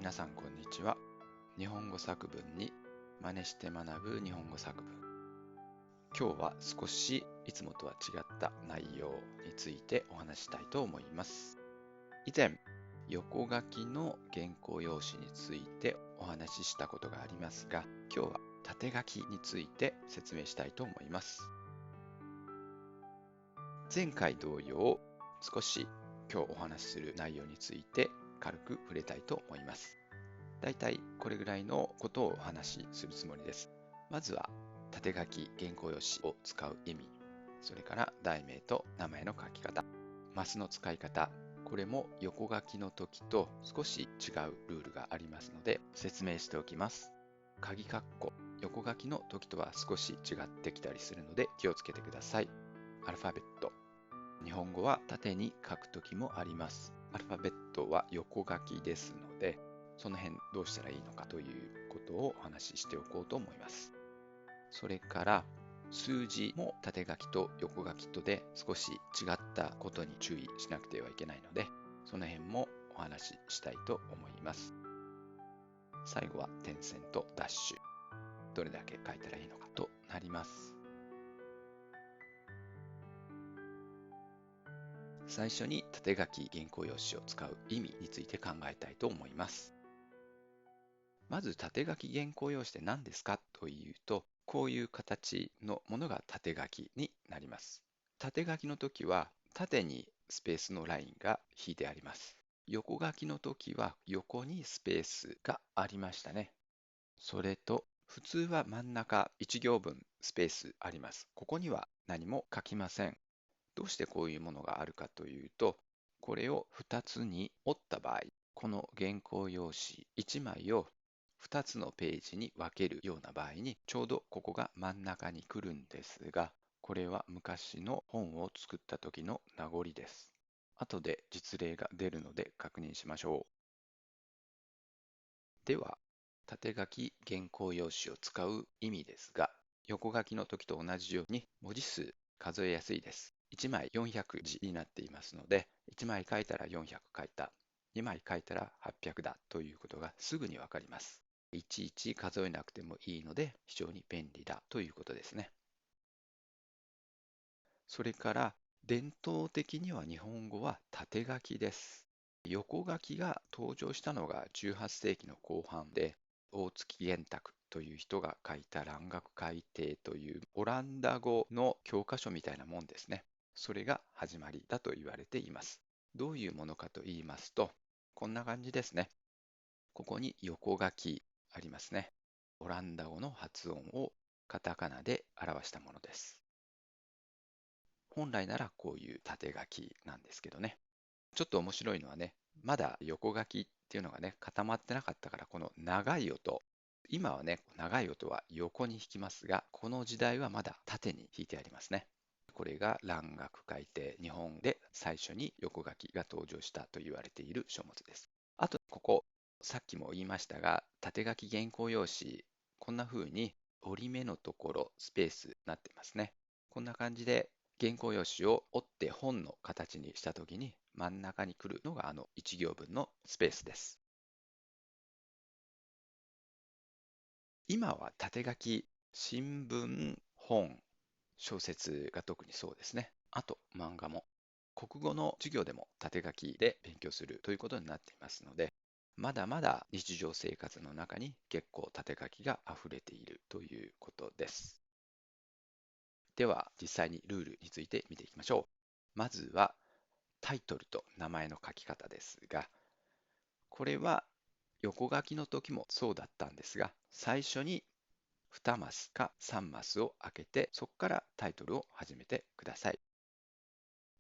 皆さんこんにちは。日本語作文に真似して学ぶ日本語作文。今日は少しいつもとは違った内容についてお話ししたいと思います。以前、横書きの原稿用紙についてお話ししたことがありますが、今日は縦書きについて説明したいと思います。前回同様、少し今日お話しする内容について軽く触れたいと思います。だいたいこれぐらいのことをお話しするつもりです。まずは縦書き原稿用紙を使う意味、それから題名と名前の書き方、マスの使い方、これも横書きの時と少し違うルールがありますので説明しておきます。鍵括弧、横書きの時とは少し違ってきたりするので気をつけてください。アルファベット。日本語は縦に書く時もあります。アルファベットは横書きですので、その辺どうしたらいいのかということをお話ししておこうと思います。それから数字も縦書きと横書きとで少し違ったことに注意しなくてはいけないので、その辺もお話ししたいと思います。最後は点線とダッシュ。どれだけ書いたらいいのかとなります。最初に縦書き原稿用紙を使う意味について考えたいと思います。まず縦書き原稿用紙って何ですかというと、こういう形のものが縦書きになります。縦書きの時は縦にスペースのラインが引いてあります。横書きの時は横にスペースがありましたね。それと普通は真ん中1行分スペースあります。ここには何も書きません。どうしてこういうものがあるかというと、これを2つに折った場合、この原稿用紙1枚を2つのページに分けるような場合に、ちょうどここが真ん中に来るんですが、これは昔の本を作った時の名残です。後で実例が出るので確認しましょう。では、縦書き原稿用紙を使う意味ですが、横書きの時と同じように文字数数えやすいです。1枚400字になっていますので、1枚書いたら400書いた、2枚書いたら800だということがすぐにわかります。いちいち数えなくてもいいので非常に便利だということですね。それから伝統的には日本語は縦書きです。横書きが登場したのが18世紀の後半で、大月玄卓という人が書いた蘭学改訂というオランダ語の教科書みたいなもんですね。それが始まりだと言われています。どういうものかと言いますと、こんな感じですね。ここに横書きありますね。オランダ語の発音をカタカナで表したものです。本来ならこういう縦書きなんですけどね。ちょっと面白いのはね、まだ横書きっていうのがね、固まってなかったから、この長い音、今はね、長い音は横に弾きますが、この時代はまだ縦に弾いてありますね。これが蘭学改訂、日本で最初に横書きが登場したと言われている書物です。あと、ここ、さっきも言いましたが、縦書き原稿用紙、こんな風に折り目のところ、スペースになってますね。こんな感じで原稿用紙を折って本の形にしたときに真ん中に来るのが1行分のスペースです。今は縦書き、新聞、本、小説が特にそうですね。あと漫画も。国語の授業でも縦書きで勉強するということになっていますので、まだまだ日常生活の中に結構縦書きが溢れているということです。では実際にルールについて見ていきましょう。まずはタイトルと名前の書き方ですが、これは横書きの時もそうだったんですが、最初に2マスか3マスを開けて、そこからタイトルを始めてください。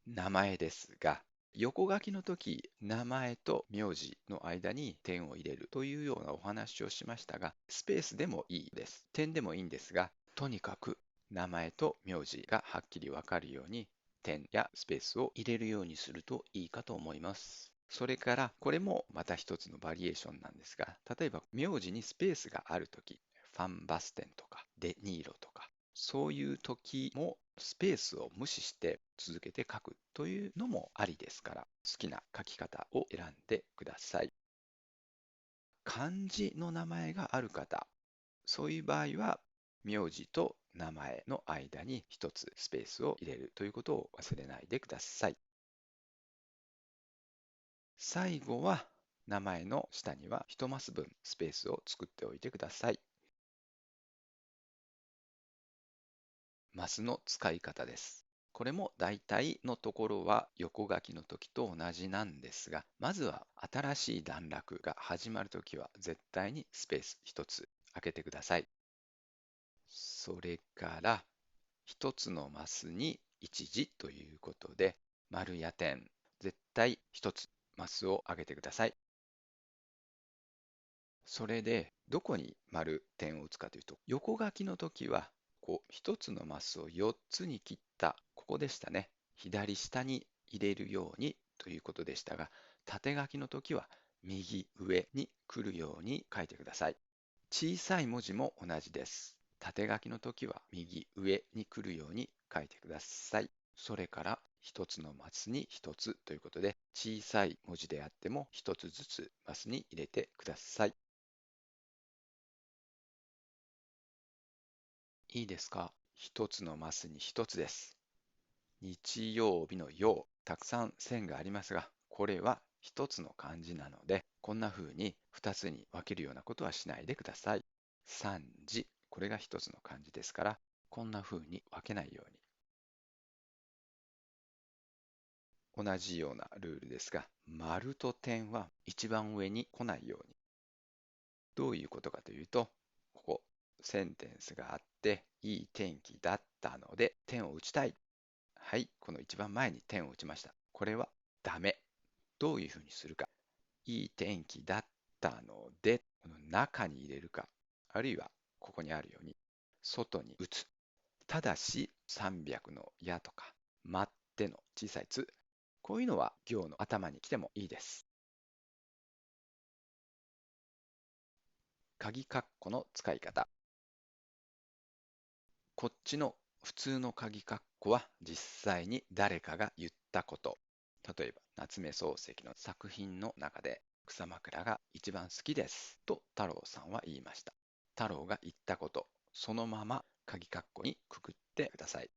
名前ですが、横書きの時、名前と名字の間に点を入れるというようなお話をしましたが、スペースでもいいです。点でもいいんですが、とにかく名前と名字がはっきりわかるように、点やスペースを入れるようにするといいかと思います。それから、これもまた一つのバリエーションなんですが、例えば名字にスペースがあるとき、ファンバステンとかデニーロとか、そういう時もスペースを無視して続けて書くというのもありですから、好きな書き方を選んでください。漢字の名前がある方、そういう場合は、名字と名前の間に一つスペースを入れるということを忘れないでください。最後は、名前の下には1マス分スペースを作っておいてください。マスの使い方です。これも大体のところは横書きの時と同じなんですが、まずは新しい段落が始まるときは絶対にスペース1つ空けてください。それから1つのマスに1字ということで、丸や点、絶対1つマスを上げてください。それで、どこに丸点を打つかというと、横書きの時は、1つのマスを4つに切った、ここでしたね。左下に入れるようにということでしたが、縦書きの時は右上に来るように書いてください。小さい文字も同じです。縦書きの時は右上に来るように書いてください。それから1つのマスに1つということで、小さい文字であっても1つずつマスに入れてください。いいですか？一つのマスに一つです。日曜日の曜、たくさん線がありますが、これは一つの漢字なので、こんな風に二つに分けるようなことはしないでください。三時、これが一つの漢字ですから、こんな風に分けないように。同じようなルールですが、丸と点は一番上に来ないように。どういうことかというと、ここ、センテンスがあって、いい天気だったので、点を打ちたい。はい、この一番前に点を打ちました。これはダメ。どういうふうにするか。いい天気だったので、この中に入れるか、あるいはここにあるように、外に打つ。ただし、300のやとか、待っての小さいつ。こういうのは行の頭に来てもいいです。鍵括弧の使い方。こっちの普通の鍵括弧は実際に誰かが言ったこと。例えば、夏目漱石の作品の中で草枕が一番好きですと太郎さんは言いました。太郎が言ったこと、そのまま鍵括弧にくくってください。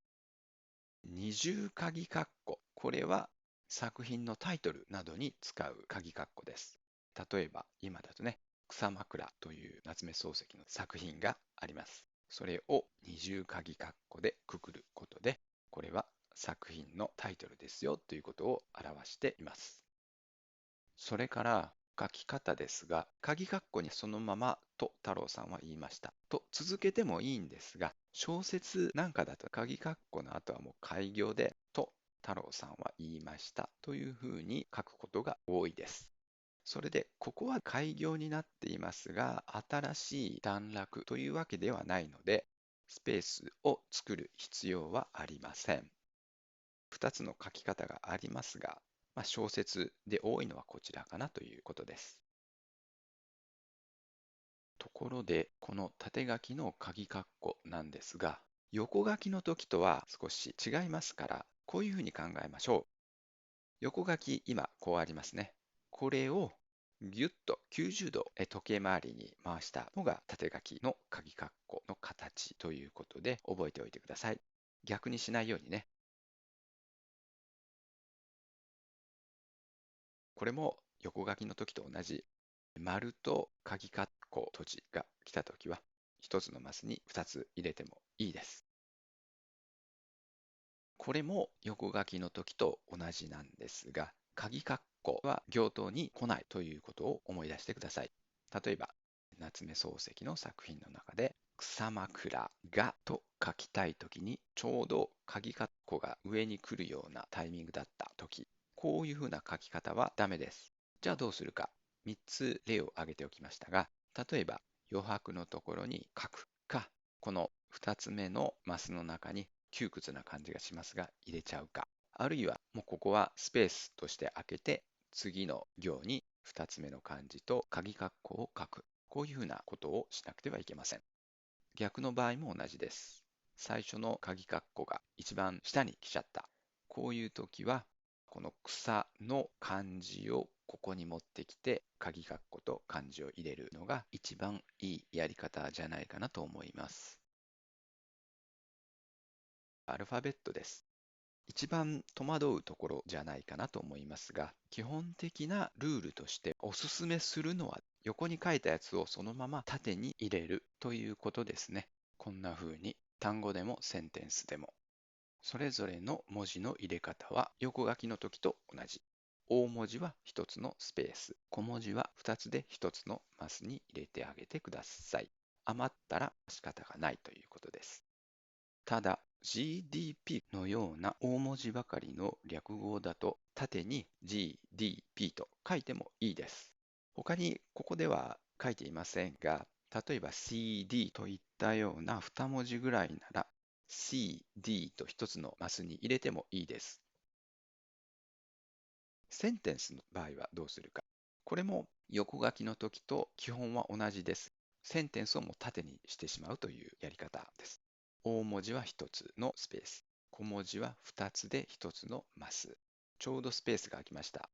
二重鍵括弧、これは作品のタイトルなどに使う鍵括弧です。例えば、今だとね、草枕という夏目漱石の作品があります。それを二重鍵括弧でくくることで、これは作品のタイトルですよということを表しています。それから書き方ですが、鍵括弧にそのままと太郎さんは言いました。と続けてもいいんですが、小説なんかだと鍵括弧の後はもう開業でと太郎さんは言いましたというふうに書くことが多いです。それで、ここは開業になっていますが、新しい段落というわけではないので、スペースを作る必要はありません。2つの書き方がありますが、小説で多いのはこちらかなということです。ところで、この縦書きの鍵括弧なんですが、横書きの時とは少し違いますから、こういうふうに考えましょう。横書き、今こうありますね。これをぎゅっと90度時計回りに回したのが縦書きの鍵括弧の形ということで覚えておいてください。逆にしないようにね。これも横書きの時と同じ。丸と鍵括弧閉じが来た時は1つのマスに2つ入れてもいいです。これも横書きの時と同じなんですが、鍵括弧は行頭に来ないということを思い出してください。例えば、夏目漱石の作品の中で、草枕がと書きたいときに、ちょうど鍵括弧が上に来るようなタイミングだったとき、こういうふうな書き方はダメです。じゃあどうするか。3つ例を挙げておきましたが、例えば余白のところに書くか、この2つ目のマスの中に窮屈な感じがしますが入れちゃうか、あるいはもうここはスペースとして開けて次の行に2つ目の漢字と鍵括弧を書く。こういうふうなことをしなくてはいけません。逆の場合も同じです。最初の鍵括弧が一番下に来ちゃった。こういう時はこの草の漢字をここに持ってきて、鍵括弧と漢字を入れるのが一番いいやり方じゃないかなと思います。アルファベットです。一番戸惑うところじゃないかなと思いますが、基本的なルールとしておすすめするのは、横に書いたやつをそのまま縦に入れるということですね。こんな風に単語でもセンテンスでも、それぞれの文字の入れ方は横書きの時と同じ。大文字は1つのスペース、小文字は2つで1つのマスに入れてあげてください。余ったら仕方がないということです。ただ、GDP のような大文字ばかりの略語だと、縦に GDP と書いてもいいです。他にここでは書いていませんが、例えば CD といったような2文字ぐらいなら、CD と1つのマスに入れてもいいです。センテンスの場合はどうするか。これも横書きの時と基本は同じです。センテンスをもう縦にしてしまうというやり方です。大文字は1つのスペース。小文字は2つで1つのマス。ちょうどスペースが空きました。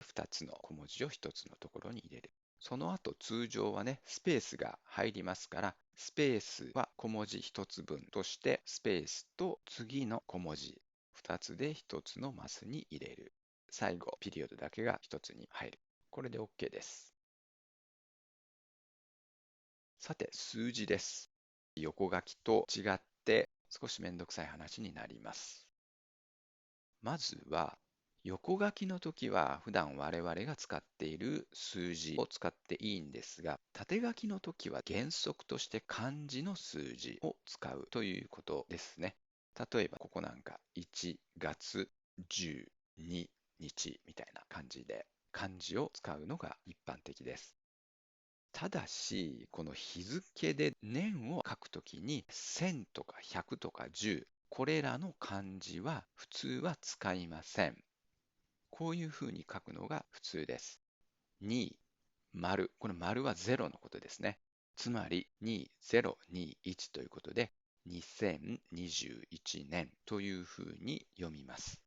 2つの小文字を1つのところに入れる。その後通常はね、スペースが入りますから、スペースは小文字1つ分として、スペースと次の小文字2つで1つのマスに入れる。最後、ピリオドだけが1つに入る。これで OK です。さて、数字です。横書きと違って少しめんどくさい話になります。まずは、横書きの時は普段我々が使っている数字を使っていいんですが、縦書きの時は原則として漢字の数字を使うということですね。例えばここなんか1月12日みたいな感じで漢字を使うのが一般的です。ただし、この日付で年を書くときに1000とか100とか10、これらの漢字は普通は使いません。こういうふうに書くのが普通です。2、丸。この丸は0のことですね。つまり2021ということで、2021年というふうに読みます。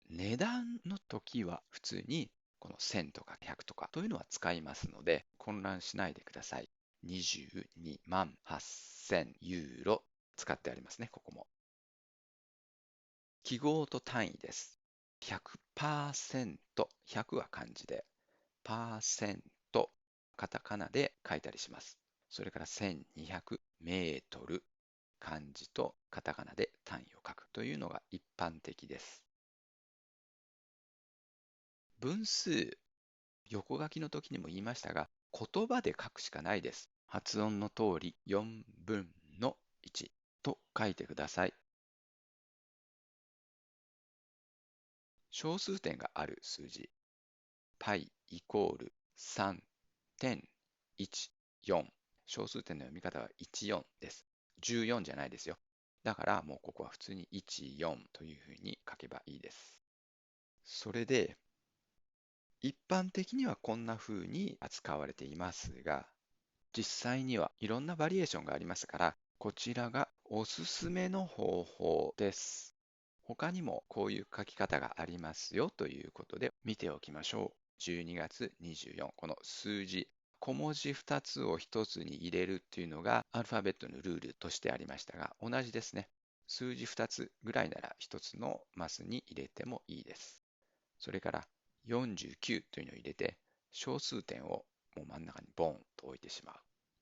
値段の時は普通にこの1000とか100とかというのは使いますので、混乱しないでください。22万8000ユーロ使ってありますね、ここも。記号と単位です。100%、100は漢字で、パーセント、カタカナで書いたりします。それから1200メートル、漢字とカタカナで単位を書くというのが一般的です。分数、横書きの時にも言いましたが、言葉で書くしかないです。発音の通り4分の1と書いてください。小数点がある数字、π イコール3.14。小数点の読み方は14です。14じゃないですよ。だからもうここは普通に14というふうに書けばいいです。それで、一般的にはこんな風に扱われていますが、実際にはいろんなバリエーションがありますから、こちらがおすすめの方法です。他にもこういう書き方がありますよということで見ておきましょう。12月24、この数字、小文字2つを1つに入れるっていうのがアルファベットのルールとしてありましたが、同じですね。数字2つぐらいなら1つのマスに入れてもいいです。それから49というのを入れて、小数点をもう真ん中にボンと置いてしまう。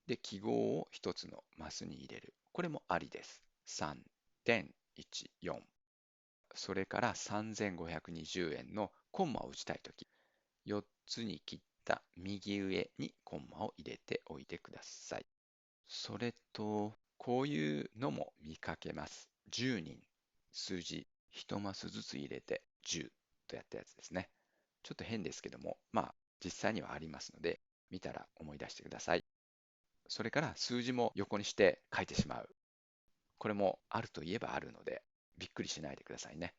で、記号を一つのマスに入れる。これもありです。3.14。それから3520円のコンマを打ちたいとき、4つに切った右上にコンマを入れておいてください。それと、こういうのも見かけます。10人、数字1マスずつ入れて10とやったやつですね。ちょっと変ですけども、まあ実際にはありますので、見たら思い出してください。それから数字も横にして書いてしまう。これもあるといえばあるので、びっくりしないでくださいね。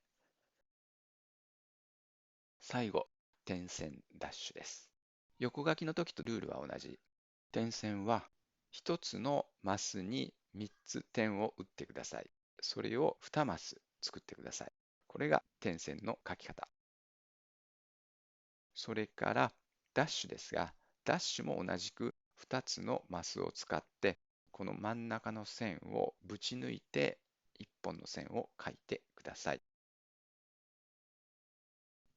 最後、点線ダッシュです。横書きの時とルールは同じ。点線は1つのマスに3つ点を打ってください。それを2マス作ってください。これが点線の書き方。それからダッシュですが、ダッシュも同じく2つのマスを使って、この真ん中の線をぶち抜いて1本の線を書いてください。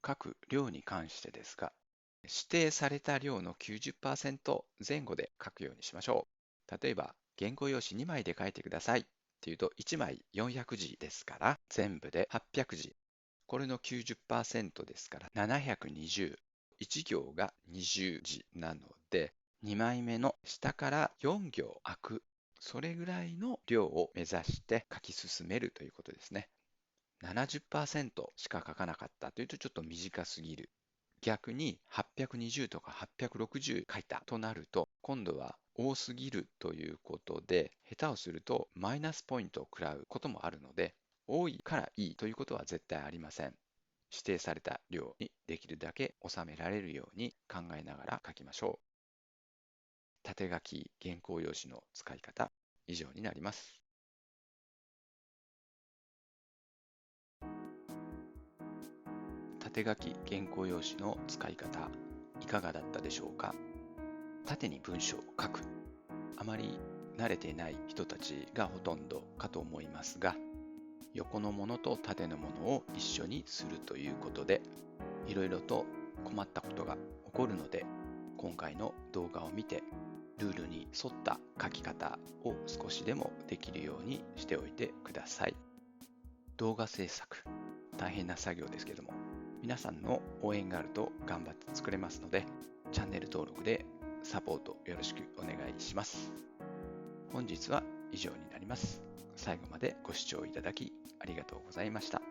書く量に関してですが、指定された量の 90% 前後で書くようにしましょう。例えば、原稿用紙2枚で書いてくださいっていうと、1枚400字ですから、全部で800字。これの 90% ですから、720。1行が20字なので、2枚目の下から4行空く。それぐらいの量を目指して書き進めるということですね。70% しか書かなかったというとちょっと短すぎる。逆に820とか860書いたとなると、今度は多すぎるということで、下手をするとマイナスポイントを食らうこともあるので、多いからいいということは絶対ありません。指定された量にできるだけ収められるように考えながら書きましょう。縦書き原稿用紙の使い方、以上になります。縦書き原稿用紙の使い方、いかがだったでしょうか。縦に文章を書く。あまり慣れていない人たちがほとんどかと思いますが、横のものと縦のものを一緒にするということで、いろいろと困ったことが起こるので、今回の動画を見て、ルールに沿った書き方を少しでもできるようにしておいてください。動画制作、大変な作業ですけども、皆さんの応援があると頑張って作れますので、チャンネル登録でサポートよろしくお願いします。本日は以上になります。最後までご視聴いただきありがとうございました。